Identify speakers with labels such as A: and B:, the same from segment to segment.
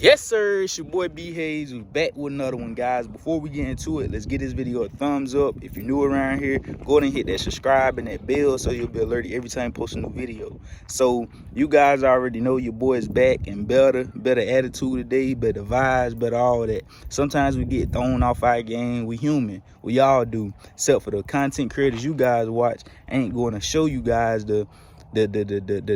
A: Yes, sir. It's your boy B Hayes, who's back with another one, guys. Before we get into it, let's give this video a thumbs up. If you're new around here, go ahead and hit that subscribe and that bell so you'll be alerted every time I post a new video. So you guys already know your boy is back and better attitude today, better vibes, better all that. Sometimes we get thrown off our game. We human. We all do. Except for the content creators you guys watch, I ain't going to show you guys the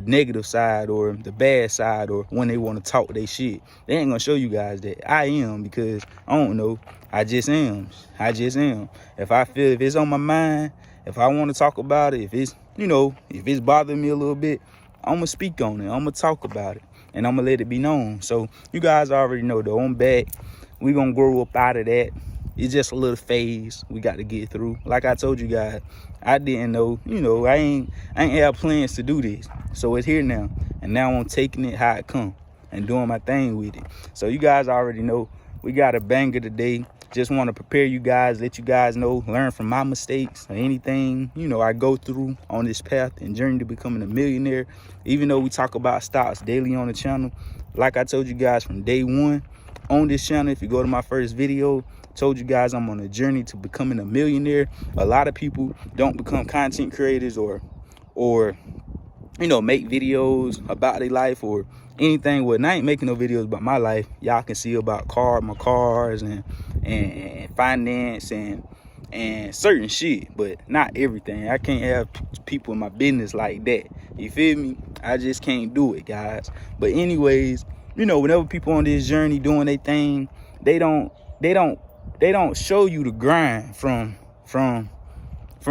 A: negative side or the bad side, or when they want to talk their shit. They ain't gonna show you guys that. I am, because I don't know, I just am. If it's on my mind, if I want to talk about it, if it's if it's bothering me a little bit, I'm gonna speak on it. I'm gonna talk about it, and I'm gonna let it be known. So you guys already know though, I'm back. We gonna grow up out of that. It's just a little phase we got to get through. Like I told you guys, I didn't know, I ain't have plans to do this. So it's here now. And now I'm taking it how it come and doing my thing with it. So you guys already know we got a banger today. Just want to prepare you guys, let you guys know, learn from my mistakes or anything, I go through on this path and journey to becoming a millionaire. Even though we talk about stocks daily on the channel, like I told you guys from day one on this channel, if you go to my first video, told you guys I'm on a journey to becoming a millionaire. A lot of people don't become content creators or make videos about their life or anything. Well, I ain't making no videos about my life. Y'all can see about my cars and finance and certain shit, but not everything. I can't have people in my business like that. You feel me? I just can't do it, guys. But anyways, whenever people on this journey doing their thing, they don't show you the grind from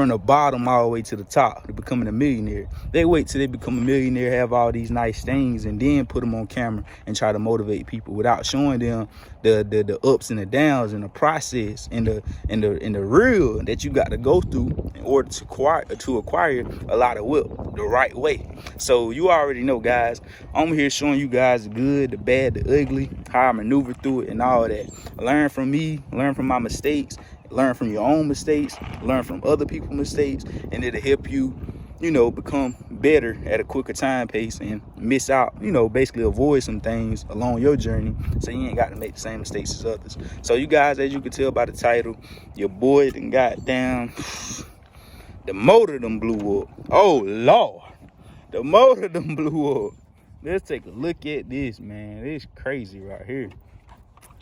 A: the bottom all the way to the top to becoming a millionaire. They wait till they become a millionaire, have all these nice things, and then put them on camera and try to motivate people without showing them the ups and the downs and the process and the real that you got to go through in order to acquire a lot of wealth the right way. So you already know, guys, I'm here showing you guys the good, the bad, the ugly, how I maneuver through it and all that. Learn from me, learn from my mistakes, learn from your own mistakes, learn from other people's mistakes, and it'll help you, become better at a quicker time pace and miss out, basically avoid some things along your journey so you ain't got to make the same mistakes as others. So you guys, as you can tell by the title, your boy done got down. The motor done blew up. Oh, Lord. The motor done blew up. Let's take a look at this, man. It's crazy right here.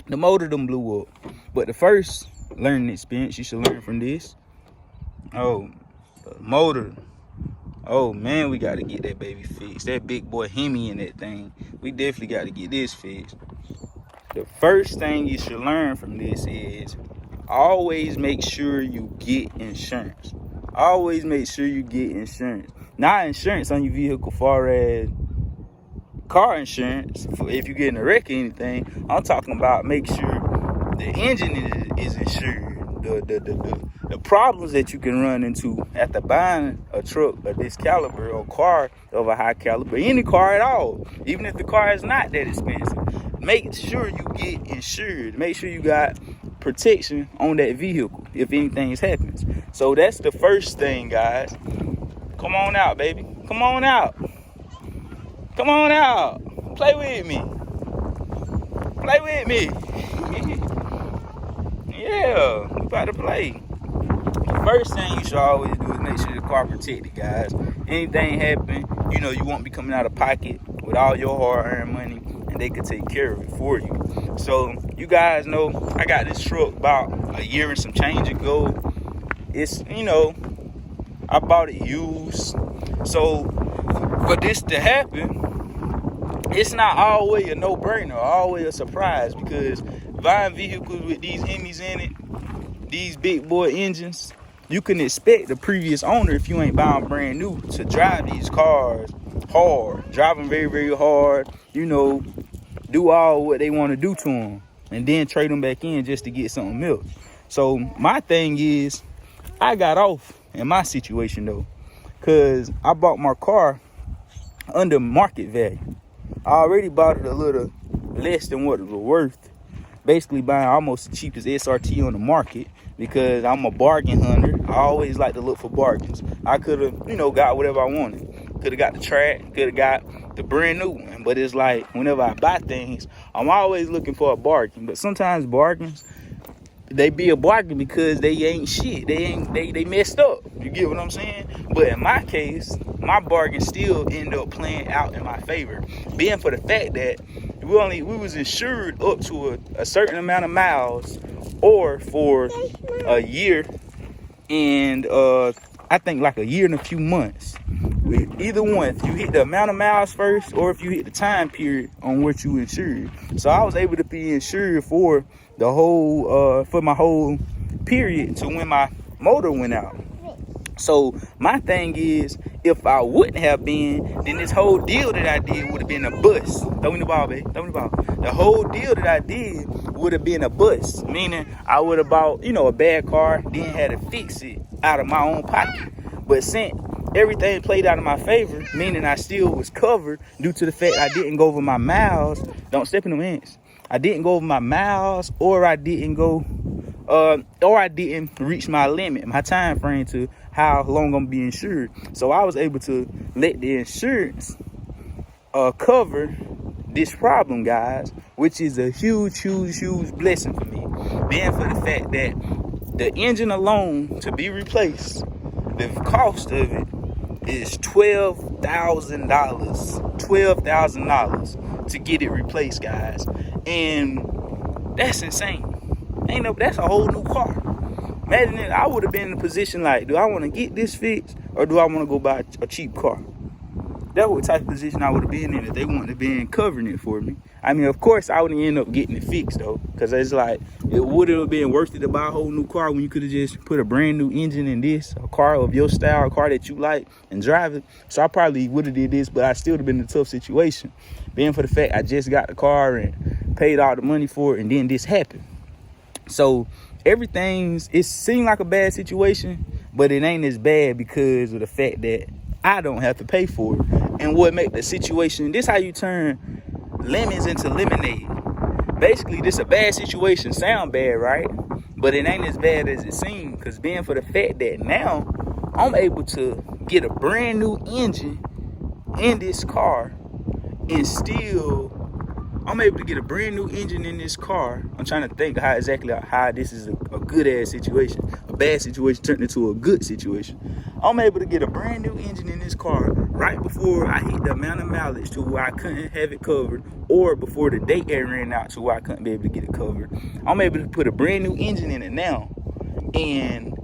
A: The motor done blew up. But the first learning experience you should learn from this. Oh, the motor. Oh man, we got to get that baby fixed. That big boy Hemi in that thing. We definitely got to get this fixed. The first thing you should learn from this is always make sure you get insurance. Always make sure you get insurance. Not insurance on your vehicle far as car insurance for if you get in a wreck or anything. I'm talking about make sure the engine is insured. The problems that you can run into after buying a truck of this caliber or car of a high caliber, any car at all, even if the car is not that expensive, make sure you get insured. Make sure you got protection on that vehicle if anything happens. So that's the first thing, guys. Come on out, baby. Come on out. Come on out. Play with me. Play with me. Yeah, we about to play. The first thing you should always do is make sure the car protected, guys. Anything happen, you won't be coming out of pocket with all your hard-earned money, and they could take care of it for you. So you guys know I got this truck about a year and some change ago. It's, I bought it used. So for this to happen, it's not always a no-brainer, always a surprise, because buying vehicles with these Hemis in it, these big boy engines, you can expect the previous owner, if you ain't buying brand new, to drive these cars hard, drive them very, very hard, do all what they want to do to them, and then trade them back in just to get something else. So my thing is, I got off in my situation though, because I bought my car under market value. I already bought it a little less than what it was worth. basically buying almost the cheapest SRT on the market because I'm a bargain hunter. I always like to look for bargains. I could have, you know, got whatever I wanted. Could have got the track, could have got the brand new one. But it's like whenever I buy things, I'm always looking for a bargain. But sometimes bargains, they be a bargain because they ain't shit. They messed up. You get what I'm saying? But in my case, my bargain still end up playing out in my favor, being for the fact that we was insured up to a certain amount of miles, or for a year, and I think like a year and a few months. With either one, if you hit the amount of miles first, or if you hit the time period on what you insured. So I was able to be insured for the whole for my whole period to when my motor went out. So my thing is, if I wouldn't have been, then this whole deal that I did would have been a bust. Throw me the ball, baby. Throw me the ball. The whole deal that I did would have been a bust. Meaning I would have bought, you know, a bad car, then had to fix it out of my own pocket. But since everything played out in my favor, meaning I still was covered due to the fact I didn't go over my miles. Don't step in them ants. I didn't go over my miles, or I didn't go, or I didn't reach my limit, my time frame to how long I'm gonna be insured. So I was able to let the insurance cover this problem, guys, which is a huge blessing for me. Being for the fact that the engine alone to be replaced, the cost of it is $12,000. $12,000 to get it replaced, guys. And that's insane. That's a whole new car. Imagine it, I would have been in a position like, do I want to get this fixed, or do I want to go buy a cheap car? That's what type of position I would have been in if they wouldn't have been covering it for me. I mean, of course, I would end up getting it fixed, though, because it's like, it would have been worth it to buy a whole new car when you could have just put a brand new engine in this, a car of your style, a car that you like, and drive it. So I probably would have did this, but I still would have been in a tough situation, being for the fact I just got the car and paid all the money for it, and then this happened. So it seemed like a bad situation, but it ain't as bad because of the fact that I don't have to pay for it. And what make the situation, this how you turn lemons into lemonade. Basically, this a bad situation. Sound bad, right? But it ain't as bad as it seems, because being for the fact that now I'm able to get a brand new engine in this car, and still I'm able to get a brand new engine in this car. I'm trying to think how this is a good ass situation. A bad situation turned into a good situation. I'm able to get a brand new engine in this car right before I hit the amount of mileage to where I couldn't have it covered, or before the date had ran out to where I couldn't be able to get it covered. I'm able to put a brand new engine in it now. And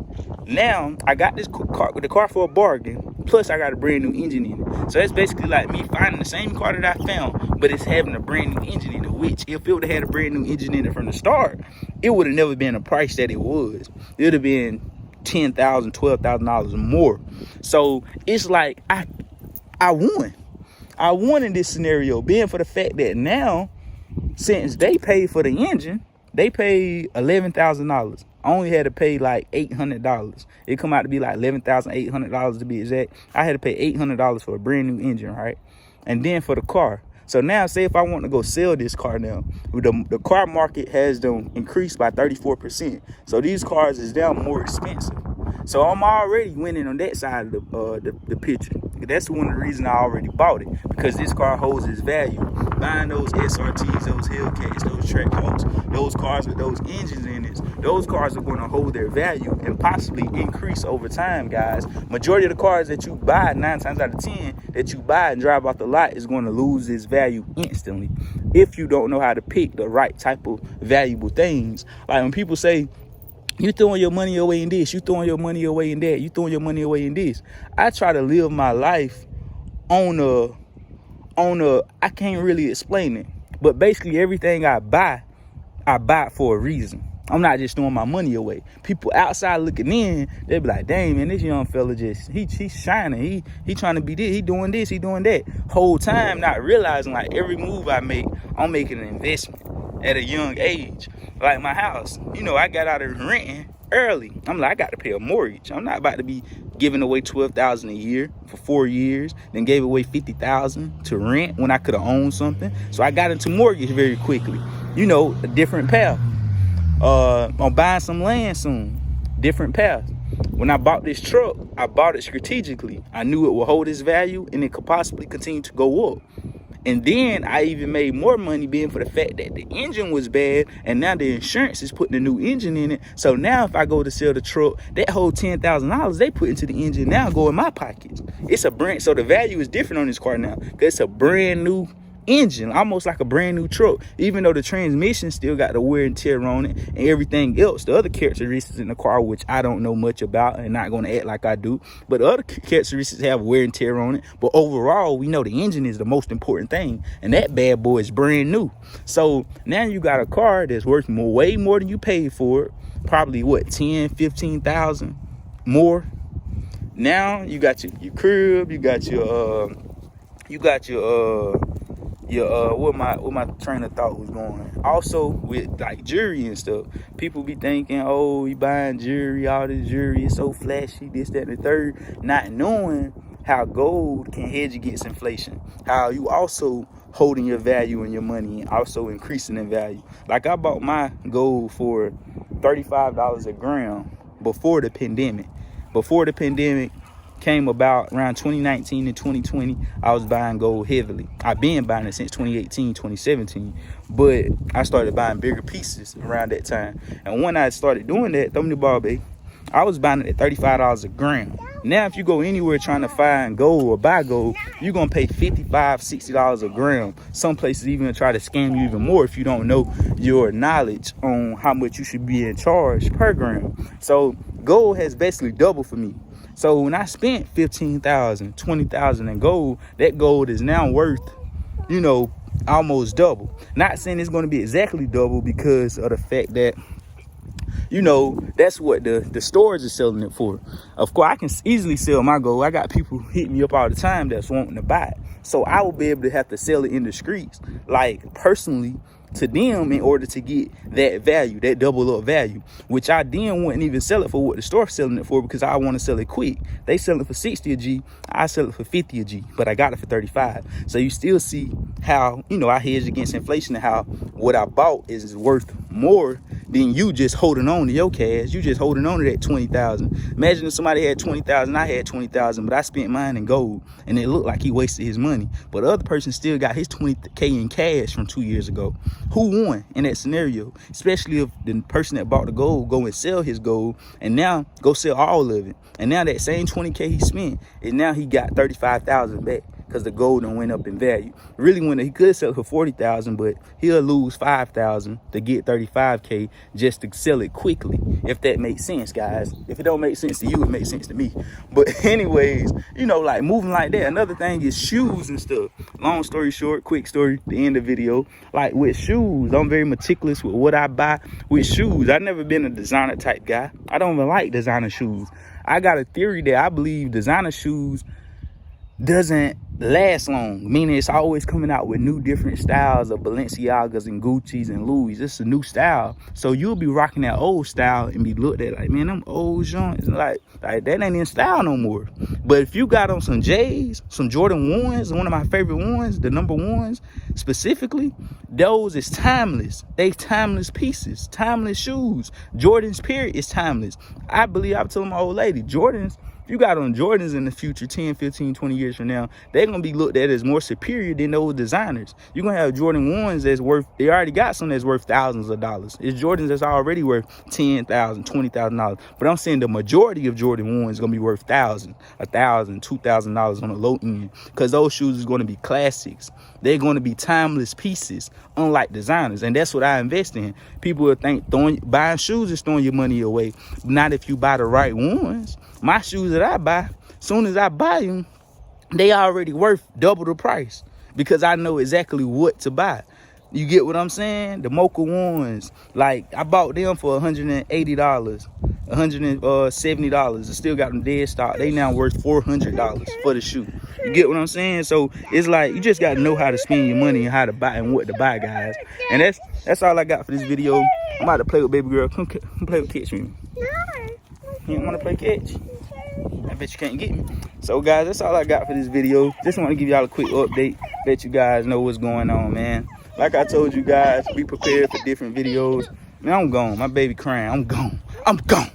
A: now I got this car, the car for a bargain, plus I got a brand new engine in it. So that's basically like me finding the same car that I found, but it's having a brand new engine in it, which if it would have had a brand new engine in it from the start, it would have never been the price that it was. It would have been $10,000, $12,000 more. So it's like I won. I won in this scenario, being for the fact that now, since they paid for the engine, they paid $11,000. I only had to pay like $800. It come out to be like $11,800 to be exact. I had to pay $800 for a brand new engine, right? And then for the car. So now, say if I want to go sell this car now, the car market has them increased by 34%. So these cars is down more expensive. So I'm already winning on that side of the picture. That's one of the reasons I already bought it, because this car holds its value. Buying those SRTs, those Hellcats, those track hawks, those cars with those engines in it, those cars are going to hold their value and possibly increase over time, guys. Majority of the cars that you buy, 9 times out of 10, that you buy and drive off the lot is going to lose its value instantly if you don't know how to pick the right type of valuable things. Like when people say, you throwing your money away in this, you throwing your money away in that, you throwing your money away in this. I try to live my life on a, I can't really explain it, but basically everything I buy for a reason. I'm not just throwing my money away. People outside looking in, they be like, dang, man, this young fella he's shining. He trying to be this, he doing this, he doing that. Whole time not realizing like every move I make, I'm making an investment at a young age. Like my house, you know, I got out of renting early. I'm like, I got to pay a mortgage. I'm not about to be giving away $12,000 a year for 4 years, then gave away $50,000 to rent when I could have owned something. So I got into mortgage very quickly. you know, a different path. I'm buying some land soon, different path. When I bought this truck, I bought it strategically. I knew it would hold its value and it could possibly continue to go up. And then I even made more money being for the fact that the engine was bad, and now the insurance is putting a new engine in it. So now if I go to sell the truck, that whole $10,000 they put into the engine now go in my pockets. It's a brand, so the value is different on this car now because it's a brand new engine, almost like a brand new truck, even though the transmission still got the wear and tear on it and everything else, the other characteristics in the car, which I don't know much about and not going to act like I do, but the other characteristics have wear and tear on it. But overall, we know the engine is the most important thing, and that bad boy is brand new. So now you got a car that's worth way more than you paid for it, probably what, 10, 15,000 more. Now you got your crib, you got your what my train of thought was going. Also with like jewelry and stuff, people be thinking, oh, you buying jewelry, all this jewelry is so flashy, this, that, and the third, not knowing how gold can hedge against inflation, how you also holding your value in your money and also increasing in value. Like I bought my gold for $35 a gram before the pandemic. Before the pandemic came about around 2019 and 2020, I was buying gold heavily. I've been buying it since 2018, 2017, but I started buying bigger pieces around that time. And when I started doing that, throw me the ball, babe, I was buying it at $35 a gram. Now, if you go anywhere trying to find gold or buy gold, you're going to pay $55, $60 a gram. Some places even try to scam you even more if you don't know your knowledge on how much you should be in charge per gram. So gold has basically doubled for me. So when I spent $15,000, $20,000 in gold, that gold is now worth, you know, almost double. Not saying it's going to be exactly double because of the fact that, you know, that's what the stores are selling it for. Of course, I can easily sell my gold. I got people hitting me up all the time that's wanting to buy it. So I will be able to have to sell it in the streets, like personally, to them in order to get that value, that double up value, which I then wouldn't even sell it for what the store's selling it for because I want to sell it quick. They sell it for 60 a G, I sell it for 50 a G, but I got it for 35. So you still see how, you know, I hedge against inflation and how what I bought is worth more than you just holding on to your cash. You just holding on to that 20,000. Imagine if somebody had 20,000, I had 20,000, but I spent mine in gold and it looked like he wasted his money. But the other person still got his 20K in cash from 2 years ago. Who won in that scenario? Especially if the person that bought the gold go and sell his gold and now go sell all of it. And now that same 20K he spent, and now he got 35,000 back because the gold done went up in value. Really, when he could sell it for 40,000, but he'll lose 5,000 to get 35K just to sell it quickly. If that makes sense, guys. If it don't make sense to you, it makes sense to me. But anyways, you know, like moving like that. Another thing is shoes and stuff. Long story short, quick story, the end of the video. Like with shoes, I'm very meticulous with what I buy with shoes. I've never been a designer type guy. I don't even like designer shoes. I got a theory that I believe designer shoes doesn't last long, meaning it's always coming out with new different styles of Balenciagas and Gucci's and Louis. It's a new style, so you'll be rocking that old style and be looked at like, man, them old joints, like that ain't in style no more. But if you got on some J's, some Jordan 1s, one of my favorite ones, the number 1s specifically, those is timeless. They timeless pieces, timeless shoes. Jordans period is timeless. I believe, I'm telling my old lady, Jordans, you got on Jordans in the future, 10, 15, 20 years from now, they're going to be looked at as more superior than those designers. You're going to have Jordan 1s that's worth, they already got some that's worth thousands of dollars. It's Jordans that's already worth $10,000, $20,000. But I'm saying the majority of Jordan 1s is going to be worth $1,000, $2,000 on the low end, because those shoes is going to be classics. They're going to be timeless pieces, unlike designers. And that's what I invest in. People will think buying shoes is throwing your money away. Not if you buy the right ones. My shoes that I buy, soon as I buy them, they already worth double the price because I know exactly what to buy. You get what I'm saying? The Mocha ones, like I bought them for $180, $170. I still got them dead stock. They now worth $400 for the shoe. You get what I'm saying? So it's like you just got to know how to spend your money and how to buy and what to buy, guys. And that's all I got for this video. I'm about to play with baby girl. Come play with catch me. You don't want to play catch? I bet you can't get me. So guys, that's all I got for this video. Just want to give y'all a quick update, let you guys know what's going on, man. like I told you guys, be prepared for different videos. Man, I'm gone. My baby crying. I'm gone. I'm gone.